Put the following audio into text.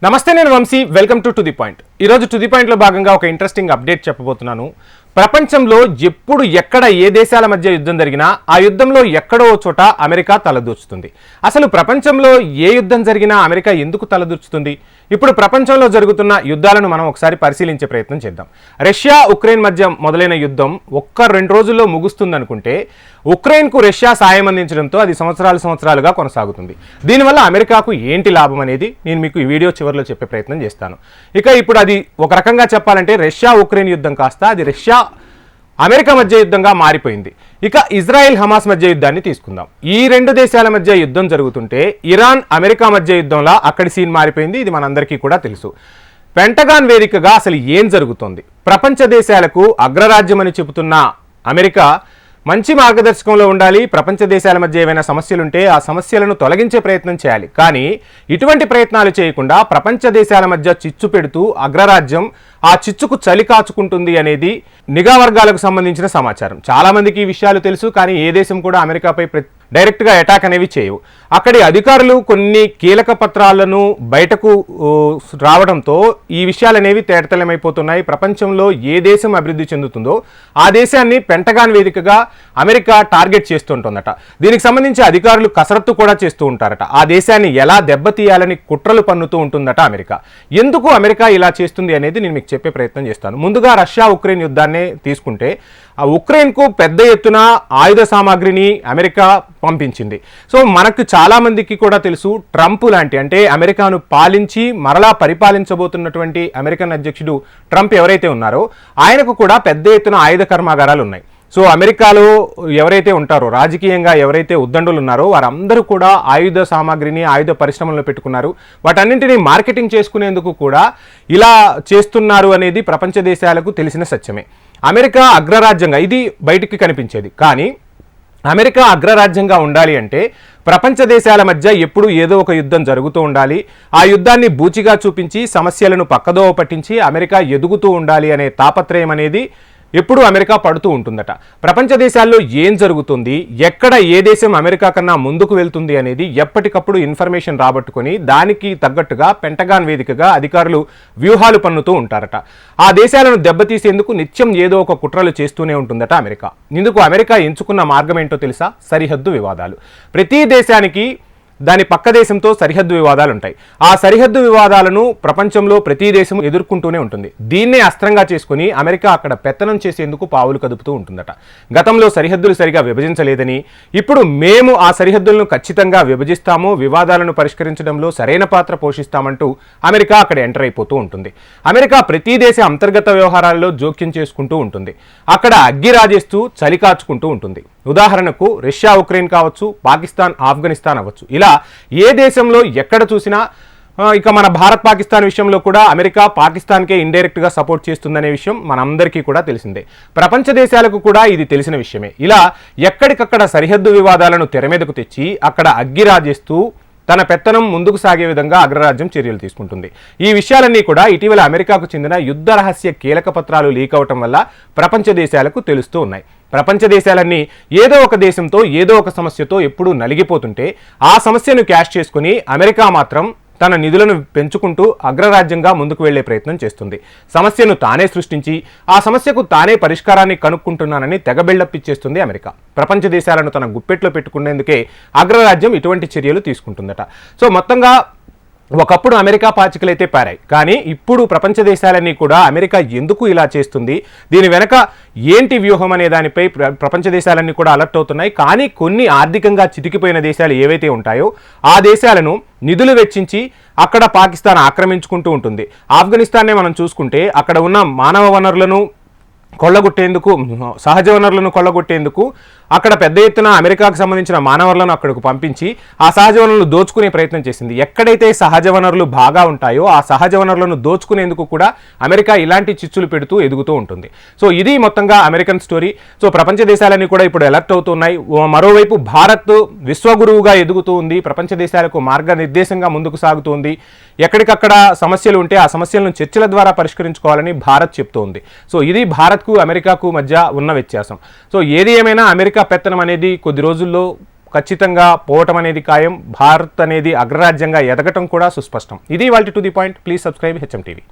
నమస్తే, నేను Vamshi. Welcome to the point. ఈరోజు టు ది పాయింట్లో భాగంగా ఒక ఇంట్రెస్టింగ్ అప్డేట్ చెప్పబోతున్నాను. ప్రపంచంలో ఎప్పుడు ఎక్కడ ఏ దేశాల మధ్య యుద్ధం జరిగినా ఆ యుద్ధంలో ఎక్కడో చోట అమెరికా తలదూర్చుతుంది. అసలు ప్రపంచంలో ఏ యుద్ధం జరిగినా అమెరికా ఎందుకు తలదూర్చుతుంది? ఇప్పుడు ప్రపంచంలో జరుగుతున్న యుద్ధాలను మనం ఒకసారి పరిశీలించే ప్రయత్నం చేద్దాం. రష్యా ఉక్రెయిన్ మధ్య మొదలైన యుద్ధం 1-2 రోజుల్లో ముగుస్తుందనుకుంటే ఉక్రెయిన్కు రష్యా సాయం అందించడంతో అది సంవత్సరాలుగా కొనసాగుతుంది. దీనివల్ల అమెరికాకు ఏంటి లాభం అనేది నేను మీకు ఈ వీడియో చివరిలో చెప్పే ప్రయత్నం చేస్తాను. ఇప్పుడు అది ఒక రకంగా చెప్పాలంటే రష్యా ఉక్రెయిన్ యుద్ధం కాస్త అది రష్యా అమెరికా మధ్య యుద్ధంగా మారిపోయింది. ఇజ్రాయెల్ హమాస్ మధ్య యుద్ధాన్ని తీసుకుందాం. ఈ రెండు దేశాల మధ్య యుద్ధం జరుగుతుంటే ఇరాన్ అమెరికా మధ్య యుద్ధంలో అక్కడి సీన్ మారిపోయింది. ఇది మనందరికీ కూడా తెలుసు. పెంటగాన్ వేదికగా అసలు ఏం జరుగుతోంది? ప్రపంచ దేశాలకు అగ్రరాజ్యమని చెబుతున్న అమెరికా మంచి మార్గదర్శకంలో ఉండాలి. ప్రపంచ దేశాల మధ్య ఏవైనా సమస్యలుంటే ఆ సమస్యలను తొలగించే ప్రయత్నం చేయాలి. కానీ ఇటువంటి ప్రయత్నాలు చేయకుండా ప్రపంచ దేశాల మధ్య చిచ్చు పెడుతూ అగ్రరాజ్యం ఆ చిచ్చుకు చలి కాచుకుంటుంది అనేది నిఘా వర్గాలకు సంబంధించిన సమాచారం. చాలా మందికి ఈ విషయాలు తెలుసు, కానీ ఏ దేశం కూడా అమెరికాపై డైరెక్ట్గా అటాక్ అనేవి చేయవు. అక్కడి అధికారులు కొన్ని కీలక పత్రాలను బయటకు రావడంతో ఈ విషయాలు అనేవి తేటతెల్లమైపోతున్నాయి. ప్రపంచంలో ఏ దేశం అభివృద్ధి చెందుతుందో ఆ దేశాన్ని పెంటగాన్ వేదికగా అమెరికా టార్గెట్ చేస్తుంటుందట. దీనికి సంబంధించి అధికారులు కసరత్తు కూడా చేస్తూ ఉంటారట. ఆ దేశాన్ని ఎలా దెబ్బతీయాలని కుట్రలు పన్నుతూ ఉంటుందట అమెరికా. ఎందుకు అమెరికా ఇలా చేస్తుంది అనేది నేను మీకు చెప్పే ప్రయత్నం చేస్తాను. ముందుగా రష్యా ఉక్రెయిన్ యుద్ధాన్ని తీసుకుంటే ఆ ఉక్రెయిన్కు పెద్ద ఎత్తున ఆయుధ సామాగ్రిని అమెరికా పంపించింది. సో మనకు చాలా మందికి కూడా తెలుసు, ట్రంప్ లాంటి అంటే అమెరికాను పాలించి మరలా పరిపాలించబోతున్నటువంటి అమెరికన్ అధ్యక్షుడు ట్రంప్ ఎవరైతే ఉన్నారో ఆయనకు కూడా పెద్ద ఎత్తున ఆయుధ కర్మాగారాలు ఉన్నాయి. సో అమెరికాలో ఎవరైతే ఉంటారో రాజకీయంగా ఎవరైతే ఉద్దండులు ఉన్నారో వారందరూ కూడా ఆయుధ సామాగ్రిని ఆయుధ పరిశ్రమలను పెట్టుకున్నారు. వాటన్నింటినీ మార్కెటింగ్ చేసుకునేందుకు కూడా ఇలా చేస్తున్నారు అనేది ప్రపంచ దేశాలకు తెలిసిన సత్యమే. అమెరికా అగ్రరాజ్యంగా ఇది బయటికి కనిపించేది. కానీ అమెరికా అగ్రరాజ్యంగా ఉండాలి అంటే ప్రపంచ దేశాల మధ్య ఎప్పుడు ఏదో ఒక యుద్ధం జరుగుతూ ఉండాలి. ఆ యుద్ధాన్ని బూచిగా చూపించి సమస్యలను పక్కదోవ పట్టించి అమెరికా ఎదుగుతూ ఉండాలి అనే తాపత్రయం అనేది ఎప్పుడు అమెరికా పడుతూ ఉంటుందట. ప్రపంచ దేశాల్లో ఏం జరుగుతుంది, ఎక్కడ ఏ దేశం అమెరికా కన్నా ముందుకు వెళ్తుంది అనేది ఎప్పటికప్పుడు ఇన్ఫర్మేషన్ రాబట్టుకొని దానికి తగ్గట్టుగా పెంటగాన్ వేదికగా అధికారులు వ్యూహాలు పన్నుతూ ఉంటారట. ఆ దేశాలను దెబ్బతీసేందుకు నిత్యం ఏదో ఒక కుట్రలు చేస్తూనే ఉంటుందట అమెరికా. ఇందుకు అమెరికా ఎంచుకున్న మార్గం ఏంటో తెలుసా? సరిహద్దు వివాదాలు. ప్రతి దేశానికి దాని పక్క దేశంతో సరిహద్దు వివాదాలు ఉంటాయి. ఆ సరిహద్దు వివాదాలను ప్రపంచంలో ప్రతి దేశం ఎదుర్కొంటూనే ఉంటుంది. దీన్నే అస్త్రంగా చేసుకుని అమెరికా అక్కడ పెత్తనం చేసేందుకు పావులు కదుపుతూ ఉంటుందట. గతంలో సరిహద్దులు సరిగా విభజించలేదని, ఇప్పుడు మేము ఆ సరిహద్దులను ఖచ్చితంగా విభజిస్తాము, వివాదాలను పరిష్కరించడంలో సరైన పాత్ర పోషిస్తామంటూ అమెరికా అక్కడ ఎంటర్ అయిపోతూ ఉంటుంది. అమెరికా ప్రతి దేశ అంతర్గత వ్యవహారాల్లో జోక్యం చేసుకుంటూ ఉంటుంది. అక్కడ అగ్గి రాజేస్తూ చలి కాచుకుంటూ ఉంటుంది. ఉదాహరణకు రష్యా ఉక్రెయిన్ కావచ్చు, పాకిస్తాన్ ఆఫ్ఘనిస్తాన్ అవ్వచ్చు. ఇలా ఏ దేశంలో ఎక్కడ చూసినా మన భారత్ పాకిస్తాన్ విషయంలో కూడా అమెరికా పాకిస్తాన్కే ఇండైరెక్ట్గా సపోర్ట్ చేస్తుందనే విషయం మనందరికీ కూడా తెలిసిందే. ప్రపంచ దేశాలకు కూడా ఇది తెలిసిన విషయమే. ఇలా ఎక్కడికక్కడ సరిహద్దు వివాదాలను తెర మీదకు తెచ్చి అక్కడ అగ్గి రాజేస్తూ తన పెత్తనం ముందుకు సాగే విధంగా అగ్రరాజ్యం చర్యలు తీసుకుంటుంది. ఈ విషయాలన్నీ కూడా ఇటీవల అమెరికాకు చెందిన యుద్ధ రహస్య కీలక పత్రాలు లీక్ అవటం వల్ల ప్రపంచ దేశాలకు తెలుస్తూ ఉన్నాయి. ప్రపంచ దేశాలన్నీ ఏదో ఒక దేశంతో ఏదో ఒక సమస్యతో ఎప్పుడూ నలిగిపోతుంటే ఆ సమస్యను క్యాష్ చేసుకుని అమెరికా మాత్రం తన నిధులను పెంచుకుంటూ అగ్రరాజ్యంగా ముందుకు వెళ్లే ప్రయత్నం చేస్తుంది. సమస్యను తానే సృష్టించి ఆ సమస్యకు తానే పరిష్కారాన్ని కనుక్కుంటున్నానని తెగ బిల్డప్ ఇచ్చేస్తుంది అమెరికా. ప్రపంచ దేశాలను తన గుప్పెట్లో పెట్టుకునేందుకే అగ్రరాజ్యం ఇటువంటి చర్యలు తీసుకుంటుందట. సో మొత్తంగా ఒకప్పుడు అమెరికా పాచికలైతే పారాయి, కానీ ఇప్పుడు ప్రపంచ దేశాలన్నీ కూడా అమెరికా ఎందుకు ఇలా చేస్తుంది, దీని వెనక ఏంటి వ్యూహం అనే దానిపై ప్రపంచ దేశాలన్నీ కూడా అలర్ట్ అవుతున్నాయి. కానీ కొన్ని ఆర్థికంగా చితికిపోయిన దేశాలు ఏవైతే ఉంటాయో ఆ దేశాలను నిధులు వెచ్చించి అక్కడ పాకిస్తాన్ ఆక్రమించుకుంటూ ఉంటుంది. ఆఫ్ఘనిస్తాన్నే మనం చూసుకుంటే అక్కడ ఉన్న మానవ వనరులను కొల్లగొట్టేందుకు, సహజ వనరులను కొల్లగొట్టేందుకు అక్కడ పెద్ద ఎత్తున అమెరికాకు సంబంధించిన మానవరులను అక్కడికి పంపించి ఆ సహజ వనరులను దోచుకునే ప్రయత్నం చేసింది. ఎక్కడైతే సహజ వనరులు బాగా ఉంటాయో ఆ సహజ వనరులను దోచుకునేందుకు కూడా అమెరికా ఇలాంటి చిచ్చులు పెడుతూ ఎదుగుతూ ఉంటుంది. సో ఇది మొత్తంగా అమెరికన్ స్టోరీ. సో ప్రపంచ దేశాలన్నీ కూడా ఇప్పుడు అలర్ట్ అవుతున్నాయి. మరోవైపు భారత్ విశ్వగురువుగా ఎదుగుతూ ఉంది. ప్రపంచ దేశాలకు మార్గనిర్దేశంగా ముందుకు సాగుతుంది. ఎక్కడికక్కడ సమస్యలు ఉంటే ఆ సమస్యలను చర్చల ద్వారా పరిష్కరించుకోవాలని భారత్ చెప్తోంది. సో ఇది భారత్కు అమెరికాకు మధ్య ఉన్న వ్యత్యాసం. సో ఏది ఏమైనా అమెరికా పెత్తనం అనేది కొద్ది రోజుల్లో ఖచ్చితంగా పోవటం అనేది ఖాయం. భారత్ అనేది అగ్రరాజ్యంగా ఎదగటం కూడా సుస్పష్టం. ఇది వాళ్ళ to the point. Please subscribe HM TV.